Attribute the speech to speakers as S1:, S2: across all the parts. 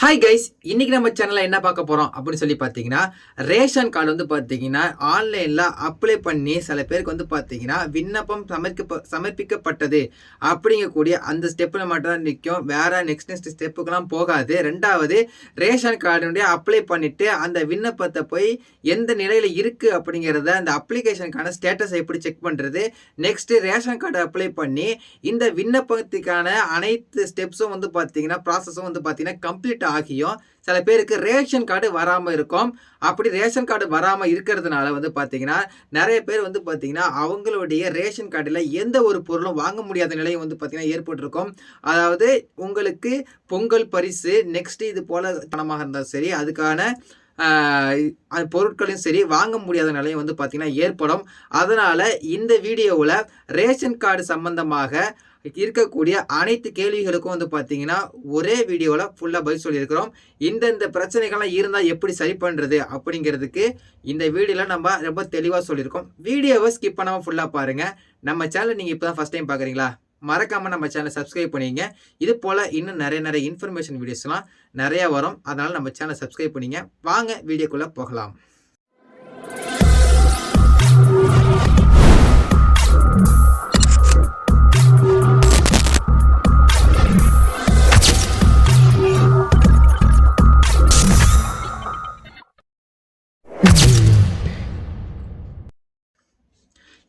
S1: Hi guys, இன்னைக்கு நம்ம சேனல்ல என்ன பார்க்க போறோம் அப்படின்னு சொல்லி பார்த்தீங்கன்னா, ரேஷன் கார்டு வந்து பார்த்தீங்கன்னா ஆன்லைன்ல அப்ளை பண்ணி சில பேருக்கு வந்து பார்த்தீங்கன்னா விண்ணப்பம் சமர்ப்பிக்கப்பட்டது அப்படிங்கக்கூடிய அந்த ஸ்டெப்பில் மட்டும் தான் நிற்கும். வேற நெக்ஸ்ட் ஸ்டெப்புக்கெல்லாம் போகாது. ரெண்டாவது, ரேஷன் கார்டுடைய அப்ளை பண்ணிட்டு அந்த விண்ணப்பத்தை போய் எந்த நிலையில இருக்கு அப்படிங்கிறத அந்த அப்ளிகேஷனுக்கான ஸ்டேட்டஸை எப்படி செக் பண்றது, நெக்ஸ்ட் ரேஷன் கார்டு அப்ளை பண்ணி இந்த விண்ணப்பத்துக்கான அனைத்து ஸ்டெப்ஸும் வந்து பார்த்தீங்கன்னா ப்ராசஸும் வந்து பார்த்தீங்கன்னா கம்ப்ளீட் ஆகியும் சில பேருக்கு ரேஷன் கார்டு வராமல் இருக்கும். அப்படி ரேஷன் கார்டு வராமல் இருக்கிறதுனால வந்து பார்த்தீங்கன்னா நிறைய பேர் வந்து பார்த்தீங்கன்னா அவங்களுடைய ரேஷன் கார்டில் எந்த ஒரு பொருளும் வாங்க முடியாத நிலையும் வந்து பார்த்தீங்கன்னா ஏற்பட்டிருக்கும். அதாவது உங்களுக்கு பொங்கல் பரிசு, நெக்ஸ்ட் இது போல பணமாக இருந்தாலும் சரி, அதுக்கான பொருட்களையும் சரி வாங்க முடியாத நிலையும் வந்து பார்த்தீங்கன்னா ஏற்படும். அதனால இந்த வீடியோவில் ரேஷன் கார்டு சம்பந்தமாக இருக்கக்கூடிய அனைத்து கேள்விகளுக்கும் வந்து பார்த்தீங்கன்னா ஒரே வீடியோவில் ஃபுல்லாக பதில் சொல்லியிருக்கிறோம். இந்த பிரச்சனைகள்லாம் இருந்தால் எப்படி சரி பண்ணுறது அப்படிங்கிறதுக்கு இந்த வீடியோவில் நம்ம ரொம்ப தெளிவாக சொல்லியிருக்கோம். வீடியோவை ஸ்கிப் பண்ணாமல் ஃபுல்லாக பாருங்கள். நம்ம சேனல் நீங்கள் இப்போ தான் ஃபஸ்ட் டைம் பார்க்குறீங்களா, மறக்காமல் நம்ம சேனலை சப்ஸ்கிரைப் பண்ணிங்க. இது போல் இன்னும் நிறைய இன்ஃபர்மேஷன் வீடியோஸ்லாம் நிறையா வரும். அதனால் நம்ம சேனலை சப்ஸ்கிரைப் பண்ணிங்க. வாங்க வீடியோக்குள்ளே போகலாம்.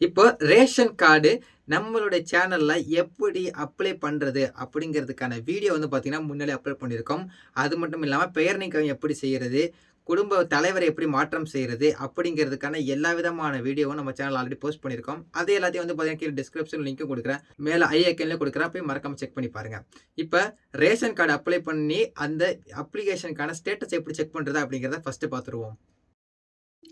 S1: இப்போ ரேஷன் கார்டு நம்மளுடைய சேனலில் எப்படி அப்ளை பண்ணுறது அப்படிங்கிறதுக்கான வீடியோ வந்து பார்த்திங்கன்னா முன்னாடி அப்லோட் பண்ணியிருக்கோம். அது மட்டும் இல்லாமல் பெயர் நீக்கம் எப்படி செய்கிறது, குடும்ப தலைவரை எப்படி மாற்றம் செய்கிறது அப்படிங்கிறதுக்கான எல்லா விதமான வீடியோவும் நம்ம சேனல் ஆல்ரெடி போஸ்ட் பண்ணியிருக்கோம். அது எல்லாத்தையும் வந்து பார்த்தீங்கன்னா கீழே டிஸ்கிரிப்ஷன் லிங்க்கும் கொடுக்குறேன், மேலே ஐ ஐக்கன்லேயும் கொடுக்குறேன், போய் மறக்காமல் செக் பண்ணி பாருங்கள். இப்போ ரேஷன் கார்டு அப்ளை பண்ணி அந்த அப்ளிகேஷனுக்கான ஸ்டேட்டஸ் எப்படி செக் பண்ணுறது அப்படிங்கிறத ஃபஸ்ட்டு பார்த்துருவோம்.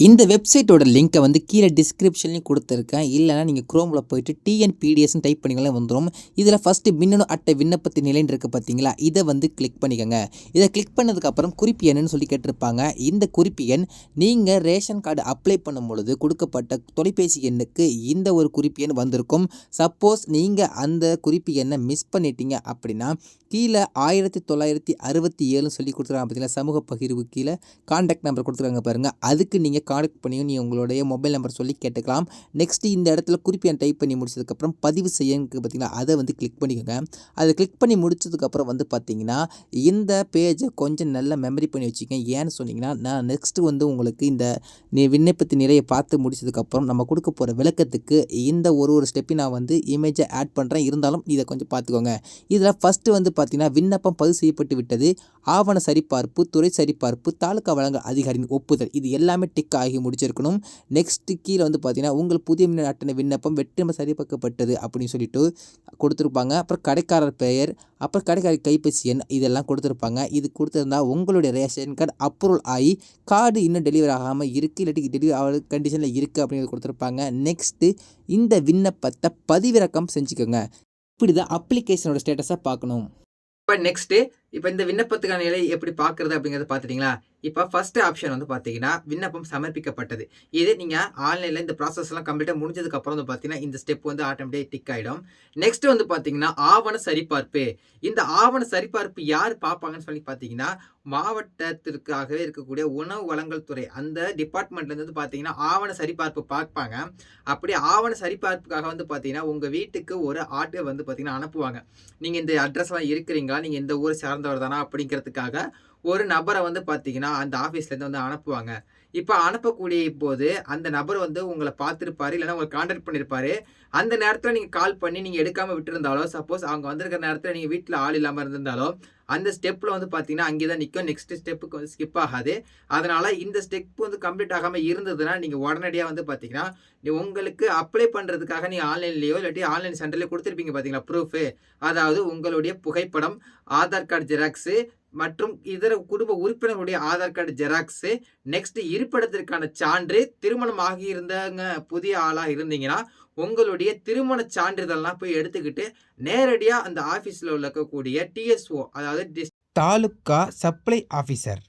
S2: இந்த வெப்சைட்டோட லிங்க்கை வந்து கீழே டிஸ்கிரிப்ஷன்லையும் கொடுத்துருக்கேன். இல்லைனா நீங்கள் குரோமில் போயிட்டு டிஎன்பிடிஎஸ்ன்னு டைப் பண்ணிங்களே வந்துடும். இதில் ஃபஸ்ட்டு மின்னணு அட்டை விண்ணப்பத்தின் நிலைன்னு இருக்குது பார்த்தீங்களா, இதை வந்து கிளிக் பண்ணிக்கோங்க. இதை கிளிக் பண்ணதுக்கப்புறம் குறிப்பு எண்ணுன்னு சொல்லி கேட்டிருப்பாங்க. இந்த குறிப்பு எண் நீங்கள் ரேஷன் கார்டு அப்ளை பண்ணும் பொழுது கொடுக்கப்பட்ட தொலைபேசி எண்ணுக்கு இந்த ஒரு குறிப்பு எண் வந்திருக்கும். சப்போஸ் நீங்கள் அந்த குறிப்பு எண்ணை மிஸ் பண்ணிட்டீங்க அப்படின்னா கீழே 1967 சொல்லி கொடுத்துருக்காங்க பார்த்தீங்களா, சமூக பகிர்வு கீழே கான்டாக்ட் நம்பர் கொடுத்துருக்காங்க பாருங்கள். அதுக்கு நீங்கள் கான்டாக்ட் பண்ணியும் நீ உங்களுடைய மொபைல் நம்பர் சொல்லி கேட்டுக்கலாம். நெக்ஸ்ட்டு இந்த இடத்துல குறிப்பு எண் டைப் பண்ணி முடிச்சதுக்கப்புறம் பதிவு செய்யணுக்கு பார்த்தீங்கன்னா அதை வந்து கிளிக் பண்ணிக்கோங்க. அதை கிளிக் பண்ணி முடிச்சதுக்கப்புறம் வந்து பார்த்தீங்கன்னா இந்த பேஜை கொஞ்சம் நல்லா மெமரி பண்ணி வச்சுக்கோங்க. ஏன்னு சொன்னீங்கன்னா நான் நெக்ஸ்ட்டு வந்து உங்களுக்கு இந்த விண்ணப்பத்தின் நிலையை பார்த்து முடிச்சதுக்கப்புறம் நம்ம கொடுக்க போகிற விளக்கத்துக்கு இந்த ஒரு ஸ்டெப்பையும் நான் வந்து இமேஜை ஆட் பண்ணுறேன். இருந்தாலும் இதை கொஞ்சம் பார்த்துக்கோங்க. இதில் ஃபஸ்ட்டு வந்து பார்த்தீங்கன்னா விண்ணப்பம் பதிவு செய்யப்பட்டு விட்டது, ஆவண சரிபார்ப்பு, துறை சரிபார்ப்பு, தாலுகா வழங்கல் அதிகாரியின் ஒப்புதல், இது எல்லாமே டிக் ஆகி முடிச்சிருக்கணும். நெக்ஸ்ட் கீழே வந்து பார்த்தீங்கன்னா உங்கள் புதிய மின்னணு அட்டை விண்ணப்பம் வெற்றிகரமாக சரிபார்க்கப்பட்டது அப்படின்னு சொல்லிட்டு கொடுத்துருப்பாங்க. அப்புறம் கடைக்காரர் பெயர், அப்புறம் கடைக்காரர் கைபேசி எண், இதெல்லாம் கொடுத்துருப்பாங்க. இது கொடுத்துருந்தா உங்களுடைய ரேஷன் கார்டு அப்ரூவல் ஆகி கார்டு இன்னும் டெலிவரி ஆகாமல் இருக்குது, இல்லாட்டி டெலிவரி ஆகிற கண்டிஷனில் இருக்குது அப்படிங்கிறது கொடுத்துருப்பாங்க. நெக்ஸ்ட்டு இந்த விண்ணப்பத்தை பதிவிறக்கம் செஞ்சுக்கோங்க. இப்படி தான் அப்ளிகேஷனோட ஸ்டேட்டஸை பார்க்கணும்.
S1: இப்போ நெக்ஸ்ட்டு இப்போ இந்த விண்ணப்பத்துக்கான நிலை எப்படி பார்க்குறது அப்படிங்கிறத பார்த்துட்டிங்களா. இப்போ ஃபஸ்ட்டு ஆப்ஷன் வந்து பார்த்தீங்கன்னா விண்ணப்பம் சமர்ப்பிக்கப்பட்டது. இது நீங்கள் ஆன்லைனில் இந்த ப்ராசஸ்லாம் கம்ப்ளீட்டாக முடிஞ்சதுக்கப்புறம் வந்து பார்த்தீங்கன்னா இந்த ஸ்டெப் வந்து ஆட்டோமேட்டிக்காக டிக் ஆகிடும். நெக்ஸ்ட்டு வந்து பார்த்தீங்கன்னா ஆவண சரிபார்ப்பு. இந்த ஆவண சரிபார்ப்பு யார் பார்ப்பாங்கன்னு சொல்லி பார்த்தீங்கன்னா மாவட்டத்திற்காகவே இருக்கக்கூடிய உணவு வழங்கல் துறை அந்த டிபார்ட்மெண்ட்லேருந்து வந்து பார்த்தீங்கன்னா ஆவண சரிபார்ப்பு பார்ப்பாங்க. அப்படி ஆவண சரிபார்ப்புக்காக வந்து பார்த்தீங்கன்னா உங்கள் வீட்டுக்கு ஒரு ஆட்டை வந்து பார்த்தீங்கன்னா அனுப்புவாங்க. நீங்கள் இந்த அட்ரஸ்லாம் இருக்கிறீங்களா, நீங்கள் இந்த ஊரை சார்ந்தவர் தானா அப்படிங்கிறதுக்காக ஒரு நபரை வந்து பார்த்தீங்கன்னா அந்த ஆஃபீஸ்லேருந்து வந்து அனுப்புவாங்க. இப்போ அனுப்பக்கூடிய போது அந்த நபர் வந்து உங்களை பார்த்துருப்பாரு, இல்லைன்னா உங்களை கான்டாக்ட் பண்ணியிருப்பாரு. அந்த நேரத்தில் நீங்கள் கால் பண்ணி நீங்கள் எடுக்காமல் விட்டுருந்தாலோ, சப்போஸ் அவங்க வந்திருக்கிற நேரத்தில் நீங்கள் வீட்டில் ஆள் இல்லாமல் இருந்திருந்தாலோ அந்த ஸ்டெப்பில் வந்து பார்த்தீங்கன்னா அங்கே தான் நிற்கும். நெக்ஸ்ட் ஸ்டெப்புக்கு வந்து ஸ்கிப் ஆகாது. அதனால் இந்த ஸ்டெப் வந்து கம்ப்ளீட் ஆகாமல் இருந்ததுன்னா நீங்கள் உடனடியாக வந்து பார்த்தீங்கன்னா உங்களுக்கு அப்ளை பண்ணுறதுக்காக நீங்கள் ஆன்லைன்லேயோ இல்லாட்டி ஆன்லைன் சென்டர்லேயோ கொடுத்துருப்பீங்க பார்த்தீங்களா ப்ரூஃபு, அதாவது உங்களுடைய புகைப்படம், ஆதார் கார்டு ஜெராக்ஸு மற்றும் இதர குடும்ப உறுப்பினர்களுடைய ஆதார் கார்டு ஜெராக்ஸு, நெக்ஸ்ட் இருப்பிடத்திற்கான சான்று, திருமணம் ஆகியிருந்தாங்க புதிய ஆளாக இருந்தீங்கன்னா உங்களுடைய திருமண சான்றிதழ்லாம் போய் எடுத்துக்கிட்டு நேரடியாக அந்த ஆஃபீஸில் இருக்கக்கூடிய டிஎஸ்ஓ, அதாவது
S2: தாலுகா சப்ளை ஆஃபீஸர்,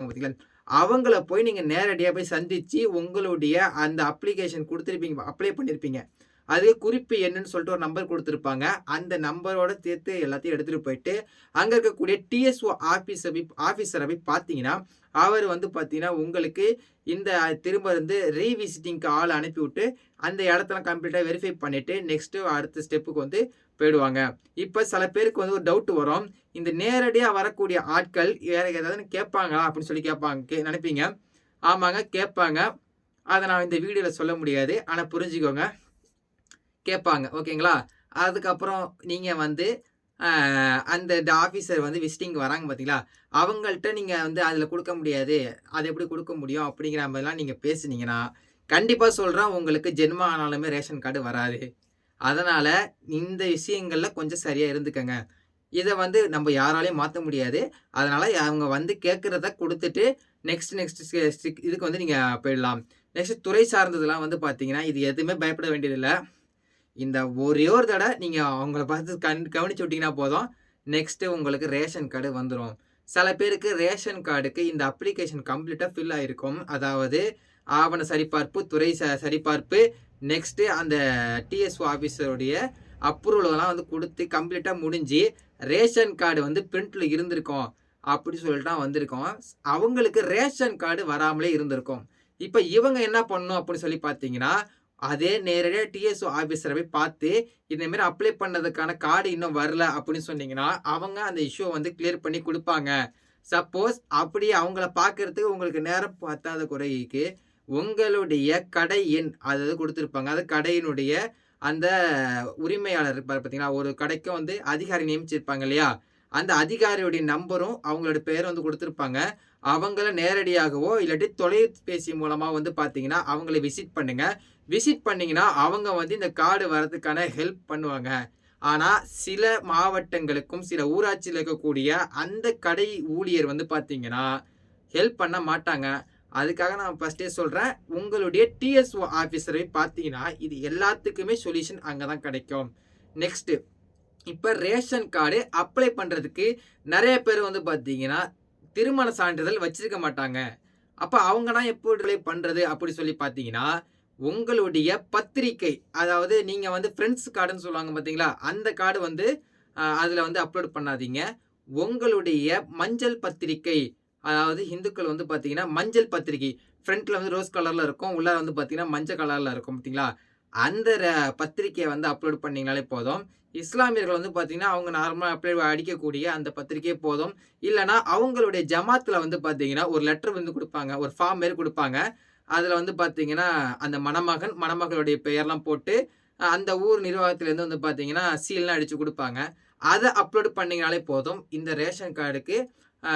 S1: அவங்கள போய் நீங்கள் நேரடியாக போய் சந்தித்து உங்களுடைய அந்த அப்ளிகேஷன் கொடுத்துருப்பீங்க, அப்ளை பண்ணியிருப்பீங்க. அதே குறிப்பு எண்ணுன்னு சொல்லிட்டு ஒரு நம்பர் குடுத்திருப்பாங்க. அந்த நம்பரோட சேர்த்து எல்லாத்தையும் எடுத்துட்டு போயிட்டு, அங்க இருக்கக்கூடிய டிஎஸ்ஓ ஆஃபீசர போய் பார்த்தீங்கன்னா, அவரு வந்து பார்த்தீங்கன்னா, உங்களுக்கு இந்த திரும்ப வந்து ரீவிசிட்டிங்க்கு ஆள் அனுப்பிவிட்டு, அந்த இடத்தெல்லாம் கம்ப்ளீட்டா வெரிஃபை பண்ணிட்டு, நெக்ஸ்ட்டு அடுத்த ஸ்டெப்புக்கு வந்து போயிடுவாங்க. இப்ப சில பேருக்கு வந்து ஒரு டவுட் வரும். இந்த நேரடியா வரக்கூடிய ஆட்கள் வேற ஏதாவது கேட்பாங்களா? அப்படின்னு சொல்லி நெனைப்பீங்க. ஆமாங்க கேட்பாங்க. அத நான் இந்த வீடியோல சொல்ல முடியாது. ஆனா புரிஞ்சுக்கோங்க. கேட்பாங்க. ஓகேங்களா? அதுக்கப்புறம் நீங்க வந்து அ அந்த ஆஃபீசர் வந்து விசிட்டிங் வராங்க பார்த்தீங்களா? அவங்கள்ட்ட நீங்க வந்து அதில குடுக்க முடியாது. அது எப்படி குடுக்க முடியும்? அப்படிங்கிற மாரிலாம் நீங்க பேசுனீங்கன்னா, கண்டிப்பா சொல்றேன் உங்களுக்கு ஜென்மம் ஆனாலுமே ரேஷன் கார்டு வராது. அதனால இந்த விஷயங்கள்ல கொஞ்சம் சரியா இருந்துக்கங்க. இத வந்து நம்ப யாராலயும் மாத்த முடியாது. அதனால அவங்க வந்து கேட்கிறத குடுத்துட்டு, நெக்ஸ்ட் இதுக்கு வந்து நீங்க போயிடலாம். நெக்ஸ்ட் துறை சார்ந்ததெல்லாம் வந்து பார்த்தீங்கன்னா, இது எதுவுமே பயப்பட வேண்டியதில்ல. இந்த ஒரே ஒரு தடவ நீங்க அவங்கள பார்த்து கவனிச்சு விட்டீங்கன்னா போதும். நெக்ஸ்ட்டு உங்களுக்கு ரேஷன் கார்டு வந்துரும். சில பேருக்கு ரேஷன் கார்டுக்கு இந்த அப்ளிகேஷன் கம்ப்ளீட்டா ஃபில் ஆயிருக்கும். அதாவது ஆவண சரிபார்ப்பு, துறை சரிபார்ப்பு, நெக்ஸ்ட்டு அந்த டிஎஸ்ஓ ஆஃபீஸருடைய அப்ரூவல்லாம் வந்து குடுத்து கம்ப்ளீட்டா முடிஞ்சு, ரேஷன் கார்டு வந்து பிரிண்ட்ல இருந்திருக்கும். அப்படி சொல்லிட்டு தான் வந்திருக்கும். அவங்களுக்கு ரேஷன் கார்டு வராமலே இருந்திருக்கும். இப்ப இவங்க என்ன பண்ணணும் அப்படின்னு சொல்லி பார்த்தீங்கன்னா, அதே நேரடியா டிஎஸ்ஓ ஆஃபீஸர போய் பார்த்து, இந்த மாரி அப்ளை பண்ணதுக்கான கார்டு இன்னும் வரல அப்படின்னு சொன்னீங்கன்னா, அவங்க அந்த இஷ்யூவ வந்து கிளியர் பண்ணி குடுப்பாங்க. சப்போஸ் அப்படி அவங்கள பார்க்கறதுக்கு உங்களுக்கு நேரம் பத்தாத குறைக்கு, உங்களுடைய கடை எண் அதாவது குடுத்திருப்பாங்க. அது கடையினுடைய அந்த உரிமையாளர் இருப்பாரு பார்த்தீங்களா? ஒரு கடைக்கும் வந்து அதிகாரி நியமிச்சிருப்பாங்க இல்லையா? அந்த அதிகாரியுடைய நம்பரும், அவங்களோட பெயரும் வந்து குடுத்திருப்பாங்க. அவங்கள நேரடியாகவோ, இல்லாட்டி தொலைபேசி மூலமா வந்து பார்த்தீங்கன்னா, அவங்கள விசிட் பண்ணுங்க. விசிட் பண்ணீங்கன்னா, அவங்க வந்து இந்த கார்டு வரதுக்கான ஹெல்ப் பண்ணுவாங்க. ஆனா, சில மாவட்டங்களுக்கும், சில ஊராட்சியில இருக்கக்கூடிய அந்த கடை ஊழியர் வந்து பார்த்தீங்கன்னா, ஹெல்ப் பண்ண மாட்டாங்க. அதுக்காக நான் ஃபர்ஸ்ட்டே சொல்றேன். உங்களுடைய டிஎஸ்ஓ ஆஃபீஸரை பார்த்தீங்கன்னா, இது எல்லாத்துக்குமே சொல்யூஷன் அங்க தான் கிடைக்கும். நெக்ஸ்ட்டு இப்ப ரேஷன் கார்டு அப்ளை பண்றதுக்கு நெறைய பேர் வந்து பார்த்தீங்கன்னா, திருமண சான்றிதழ் வச்சிருக்க மாட்டாங்க. அப்ப அவங்கலாம் எப்படி அப்ளை பண்றது அப்படி சொல்லி பார்த்தீங்கன்னா, உங்களுடைய பத்திரிக்கை அதாவது நீங்க வந்து ஃப்ரெண்ட்ஸ் கார்டுன்னு சொல்லுவாங்க பார்த்தீங்களா? அந்த கார்டு வந்து அதுல வந்து அப்லோட் பண்ணாதீங்க. உங்களுடைய மஞ்சள் பத்திரிக்கை அதாவது இந்துக்கள் வந்து பார்த்தீங்கன்னா, மஞ்சள் பத்திரிக்கை ஃப்ரண்ட்ல வந்து ரோஸ் கலர்ல இருக்கும். உள்ளார வந்து பார்த்தீங்கன்னா, மஞ்சள் கலர்ல இருக்கும் பார்த்தீங்களா? அந்த பத்திரிக்கைய வந்து அப்லோட் பண்ணீங்கனாலே போதும். இஸ்லாமியர்கள் வந்து பார்த்தீங்கன்னா, அவங்க நார்மலா அடிக்கக்கூடிய அந்த பத்திரிக்கையே போதும். இல்லன்னா அவங்களுடைய ஜமாத்ல வந்து பார்த்தீங்கன்னா, ஒரு லெட்டர் வந்து குடுப்பாங்க. ஒரு ஃபார்ம் மாரி குடுப்பாங்க. அதுல வந்து பார்த்தீங்கன்னா, அந்த மணமகன், மணமகளுடைய பெயர்லாம் போட்டு, அந்த ஊர் நிர்வாகத்திலேருந்து வந்து பார்த்தீங்கன்னா, சீல்லாம் அடிச்சு குடுப்பாங்க. அத அப்லோட் பண்ணீங்கனாலே போதும். இந்த ரேஷன் கார்டுக்கு அ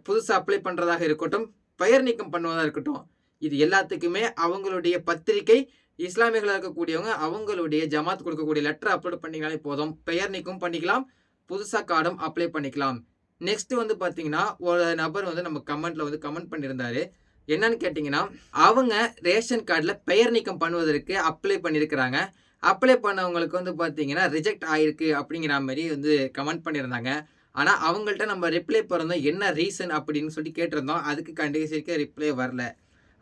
S1: புதுசா அப்ளை பண்றதாக இருக்கட்டும், பெயர் நீக்கம் பண்ணுவதா இருக்கட்டும், இது எல்லாத்துக்குமே அவங்களுடைய பத்திரிக்கை இஸ்லாமியர்களா இருக்கக்கூடியவங்க, அவங்களுடைய ஜமாத் குடுக்கக்கூடிய லெட்டர் அப்லோட் பண்ணீங்கனாலே போதும். பெயர் நீக்கம் பண்ணிக்கலாம். புதுசா கார்டும் அப்ளை பண்ணிக்கலாம். நெக்ஸ்ட் வந்து பார்த்தீங்கன்னா, ஒரு நபர் வந்து நம்ம கமெண்ட்ல வந்து கமெண்ட் பண்ணியிருந்தாரு. என்னன்னு கேட்டீங்கன்னா, அவங்க ரேஷன் கார்டுல பெயர் நீக்கம் பண்ணுவதற்கு அப்ளை பண்ணியிருக்கிறாங்க. அப்ளை பண்ணவங்களுக்கு வந்து பார்த்தீங்கன்னா, ரிஜெக்ட் ஆயிருக்கு அப்படிங்கிற மாரி வந்து கமெண்ட் பண்ணியிருந்தாங்க. ஆனா, அவங்கள்ட்ட நம்ம ரிப்ளை பண்ணிருந்தோம். என்ன ரீசன் அப்படின்னு சொல்லி கேட்டிருந்தோம். அதுக்கு கடைசிக்கு ரிப்ளை வரல.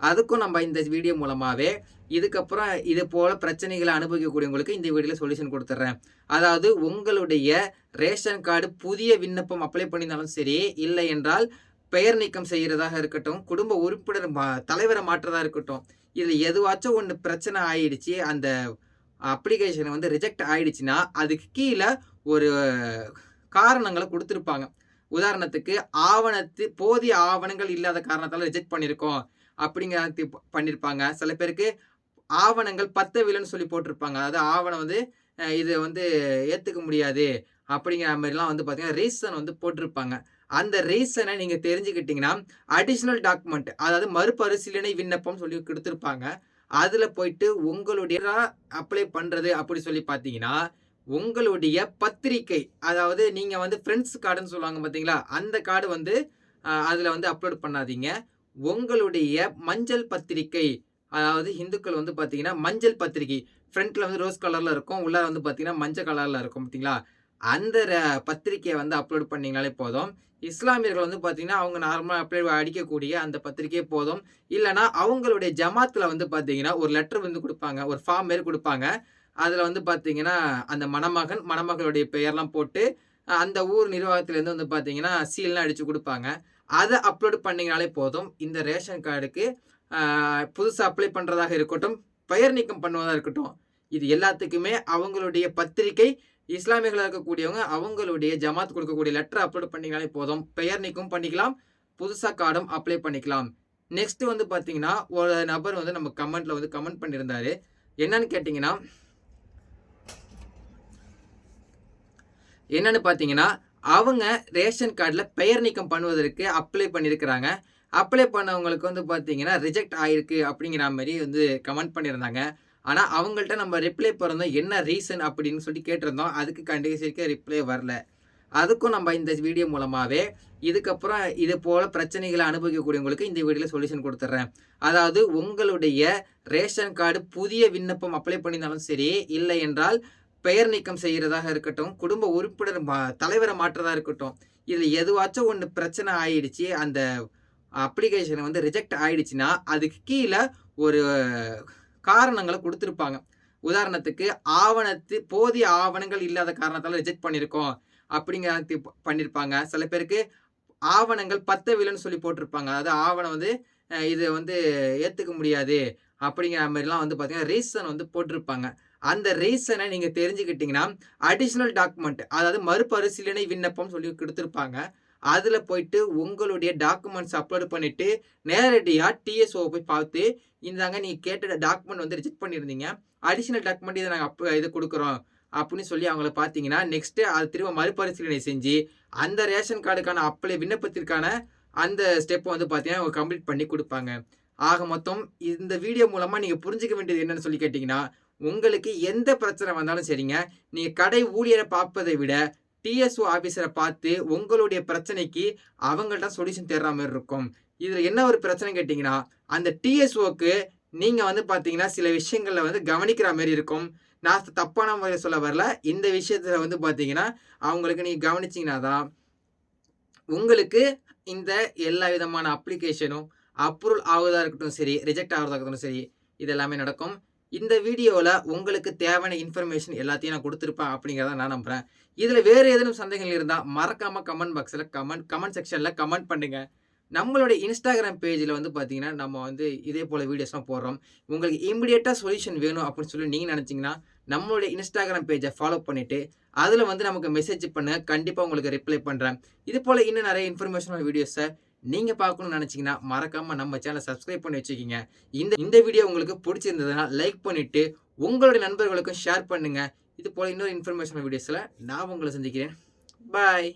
S1: அதுக்கும் நம்ம இந்த வீடியோ மூலமாவே இதுக்கப்புறம் இது போல பிரச்சனைகள அனுபவிக்கக்கூடியவங்களுக்கு இந்த வீடியோல சொல்யூஷன் குடுத்துர்றேன். அதாவது உங்களுடைய ரேஷன் கார்டு புதிய விண்ணப்பம் அப்ளை பண்ணியிருந்தாலும் சரி, இல்லை என்றால் பெயர் நீக்கம் செய்றதாக இருக்கட்டும், குடும்ப உறுப்பினர் தலைவர மாற்றதா இருக்கட்டும். இதுல எதுவாச்சும் ஒண்ணு பிரச்சனை ஆயிடுச்சு. அந்த அப்ளிகேஷன் வந்து ரிஜெக்ட் ஆயிடுச்சுன்னா, அதுக்கு கீழ ஒரு காரணங்கள குடுத்திருப்பாங்க. உதாரணத்துக்கு போதிய ஆவணங்கள் இல்லாத காரணத்தால ரிஜெக்ட் பண்ணியிருக்கோம். அப்படிங்கிற பண்ணியிருப்பாங்க. சில பேருக்கு ஆவணங்கள் பத்தவில்லைன்னு சொல்லி போட்டிருப்பாங்க. அதாவது ஆவணம் வந்து இது வந்து ஏத்துக்க முடியாது. அப்படிங்கிற மாரிலாம் வந்து பார்த்தீங்கன்னா, ரீசன் வந்து போட்டிருப்பாங்க. அந்த ரீசன நீங்க தெரிஞ்சுக்கிட்டீங்கன்னா, அடிஷனல் டாக்குமெண்ட் அதாவது மறுபரிசீலனை விண்ணப்பம் சொல்லி குடுத்திருப்பாங்க. அதுல போயிட்டு உங்களுடைய அப்ளை பண்றது அப்படி சொல்லி பார்த்தீங்கன்னா, உங்களுடைய பத்திரிக்கை அதாவது நீங்க வந்து ஃப்ரெண்ட்ஸ் கார்டுன்னு சொல்லுவாங்க பார்த்தீங்களா? அந்த கார்டு வந்து அதுல வந்து அப்லோட் பண்ணாதீங்க. உங்களுடைய மஞ்சள் பத்திரிக்கை அதாவது இந்துக்கள் வந்து பார்த்தீங்கன்னா, மஞ்சள் பத்திரிக்கை ஃப்ரண்ட்ல வந்து ரோஸ் கலர்ல இருக்கும். உள்ளார வந்து பார்த்தீங்கன்னா, மஞ்சள் கலர்ல இருக்கும் பார்த்தீங்களா? அந்த பத்திரிக்கைய வந்து அப்லோட் பண்ணீங்கனாலே போதும். இஸ்லாமியர்கள் வந்து பார்த்தீங்கன்னா, அவங்க நார்மலா அடிக்கக்கூடிய அந்த பத்திரிக்கையே போதும். இல்லன்னா அவங்களுடைய ஜமாத்ல வந்து பார்த்தீங்கன்னா, ஒரு லெட்டர் வந்து குடுப்பாங்க. ஒரு ஃபார்ம் மாரி குடுப்பாங்க. அதில் வந்து பார்த்தீங்கன்னா அந்த மணமகன் மணமகளுடைய பெயர்லாம் போட்டு அந்த ஊர் நிர்வாகத்திலேருந்து வந்து பார்த்தீங்கன்னா சீல்லாம் அடித்து கொடுப்பாங்க. அதை அப்லோட் பண்ணிங்கனாலே போதும். இந்த ரேஷன் கார்டுக்கு புதுசாக அப்ளை பண்ணுறதாக இருக்கட்டும், பெயர் நீக்கம் பண்ணுவதாக இருக்கட்டும், இது எல்லாத்துக்குமே அவங்களுடைய பத்திரிகை இஸ்லாமியர்களாக இருக்கக்கூடியவங்க அவங்களுடைய ஜமாத் கொடுக்கக்கூடிய லெட்டர் அப்லோட் பண்ணிங்கனாலே போதும். பெயர் நீக்கம் பண்ணிக்கலாம், புதுசாக கார்டும் அப்ளை பண்ணிக்கலாம். நெக்ஸ்ட் வந்து பார்த்தீங்கன்னா ஒரு நபர் வந்து நம்ம கமெண்ட்ல வந்து கமெண்ட் பண்ணியிருந்தாரு. என்னன்னு கேட்டிங்கன்னா என்னன்னு பார்த்தீங்கன்னா, அவங்க ரேஷன் கார்டில் பெயர் நீக்கம் பண்ணுவதற்கு அப்ளை பண்ணியிருக்கிறாங்க. அப்ளை பண்ணவங்களுக்கு வந்து பார்த்தீங்கன்னா, ரிஜெக்ட் ஆயிருக்கு அப்படிங்கிற மாரி வந்து கமெண்ட் பண்ணியிருந்தாங்க. ஆனா, அவங்கள்ட்ட நம்ம ரிப்ளை பண்ணிருந்தோம். என்ன ரீசன் அப்படின்னு சொல்லி கேட்டிருந்தோம். அதுக்கு கடைசிக்கு ரிப்ளை வரல. அதுக்கும் நம்ம இந்த வீடியோ மூலமாவே இதுக்கப்புறம் இது போல பிரச்சனைகளை அனுபவிக்கக்கூடியவங்களுக்கு இந்த வீடியோல சொல்யூஷன் கொடுத்துட்றேன். அதாவது உங்களுடைய ரேஷன் கார்டு புதிய விண்ணப்பம் அப்ளை பண்ணியிருந்தாலும் சரி, இல்லை என்றால் பெயர் நீக்கம் செய்கிறதாக இருக்கட்டும், குடும்ப உறுப்பினர் தலைவரை மாற்றதா இருக்கட்டும், இதில் எதுவாச்சும் ஒன்று பிரச்சனை ஆயிடுச்சு, அந்த அப்ளிகேஷன் வந்து ரிஜெக்ட் ஆயிடுச்சுன்னா, அதுக்கு கீழே ஒரு காரணங்களை கொடுத்துருப்பாங்க. உதாரணத்துக்கு போதிய ஆவணங்கள் இல்லாத காரணத்தால் ரிஜெக்ட் பண்ணியிருக்கோம் அப்படிங்கிற பண்ணியிருப்பாங்க. சில பேருக்கு ஆவணங்கள் பத்தவில்லைன்னு சொல்லி போட்டிருப்பாங்க. அதாவது ஆவணம் வந்து இது வந்து ஏற்றுக்க முடியாது அப்படிங்கிற மாதிரிலாம் வந்து பார்த்தீங்கன்னா ரீசன் வந்து போட்டிருப்பாங்க. அந்த ரீசனை நீங்கள் தெரிஞ்சுக்கிட்டீங்கன்னா அடிஷ்னல் டாக்குமெண்ட், அதாவது மறுபரிசீலனை விண்ணப்பம் சொல்லி கொடுத்துருப்பாங்க. அதில் போயிட்டு உங்களுடைய டாக்குமெண்ட்ஸ் அப்லோட் பண்ணிவிட்டு நேரடியாக டிஎஸ்ஓ போய் பார்த்து, இந்தாங்க நீங்கள் கேட்ட டாக்குமெண்ட் வந்து ரிஜெக்ட் பண்ணியிருந்தீங்க, அடிஷ்னல் டாக்குமெண்ட் இதை நாங்கள் இது கொடுக்குறோம் அப்படின்னு சொல்லி அவங்கள பார்த்தீங்கன்னா, நெக்ஸ்ட்டு அது திரும்ப மறுபரிசீலனை செஞ்சு அந்த ரேஷன் கார்டுக்கான விண்ணப்பத்திற்கான அந்த ஸ்டெப்பை வந்து பார்த்தீங்கன்னா அவங்க கம்ப்ளீட் பண்ணி கொடுப்பாங்க. ஆக மொத்தம் இந்த வீடியோ மூலமாக நீங்கள் புரிஞ்சிக்க வேண்டியது என்னன்னு சொல்லி கேட்டிங்கன்னா, உங்களுக்கு எந்த பிரச்சனை வந்தாலும் சரிங்க, நீங்கள் கடை ஊழியரை பார்ப்பதை விட டிஎஸ்ஓ ஆஃபீஸரை பார்த்து உங்களுடைய பிரச்சனைக்கு அவங்கள்ட்ட சொல்யூஷன் தேடுற மாதிரி இருக்கும். இதில் என்ன ஒரு பிரச்சனை கேட்டிங்கன்னா, அந்த டிஎஸ்ஓக்கு நீங்கள் வந்து பார்த்தீங்கன்னா சில விஷயங்களில் வந்து கவனிக்கிற மாதிரி இருக்கும். நான் தப்பான முறையில் சொல்ல வரல. இந்த விஷயத்தில் வந்து பார்த்தீங்கன்னா அவங்களுக்கு நீங்கள் கவனிச்சிங்கன்னா தான் உங்களுக்கு இந்த எல்லா விதமான அப்ளிகேஷனும் அப்ரூவல் ஆகுதா இருக்கட்டும் சரி, ரிஜெக்ட் ஆகிறதா இருக்கட்டும் சரி, இது எல்லாமே நடக்கும். இந்த வீடியோவில் உங்களுக்கு தேவையான இன்ஃபர்மேஷன் எல்லாத்தையும் நான் கொடுத்துருப்பேன் அப்படிங்கிறத நான் நம்புகிறேன். இதில் வேறு ஏதேனும் சந்தேகங்கள் இருந்தால் மறக்காமல் கமெண்ட் பாக்ஸில் கமெண்ட் செக்ஷனில் கமெண்ட் பண்ணுங்கள். நம்மளுடைய இன்ஸ்டாகிராம் பேஜில் வந்து பார்த்தீங்கன்னா நம்ம வந்து இதே போல் வீடியோஸ்லாம் போடுறோம். உங்களுக்கு இமிடியேட்டாக சொல்யூஷன் வேணும் அப்படின்னு சொல்லி நீங்கள் நினச்சிங்கன்னா நம்மளுடைய இன்ஸ்டாகிராம் பேஜை ஃபாலோ பண்ணிவிட்டு அதில் வந்து நமக்கு மெசேஜ் பண்ணுங்கள். கண்டிப்பாக உங்களுக்கு ரிப்ளை பண்ணுறேன். இது போல் இன்னும் நிறைய இன்ஃபர்மேஷனல் வீடியோஸை நீங்கள் பார்க்கணும்னு நினச்சிங்கன்னா மறக்காமல் நம்ம சேனலை சப்ஸ்கிரைப் பண்ணி வச்சுக்கிங்க. இந்த வீடியோ உங்களுக்கு பிடிச்சிருந்ததுன்னா லைக் பண்ணிவிட்டு உங்களுடைய நண்பர்களுக்கும் ஷேர் பண்ணுங்கள். இது போல் இன்னொரு இன்ஃபர்மேஷனல் வீடியோஸில் நான் உங்களை சந்திக்கிறேன். பாய்.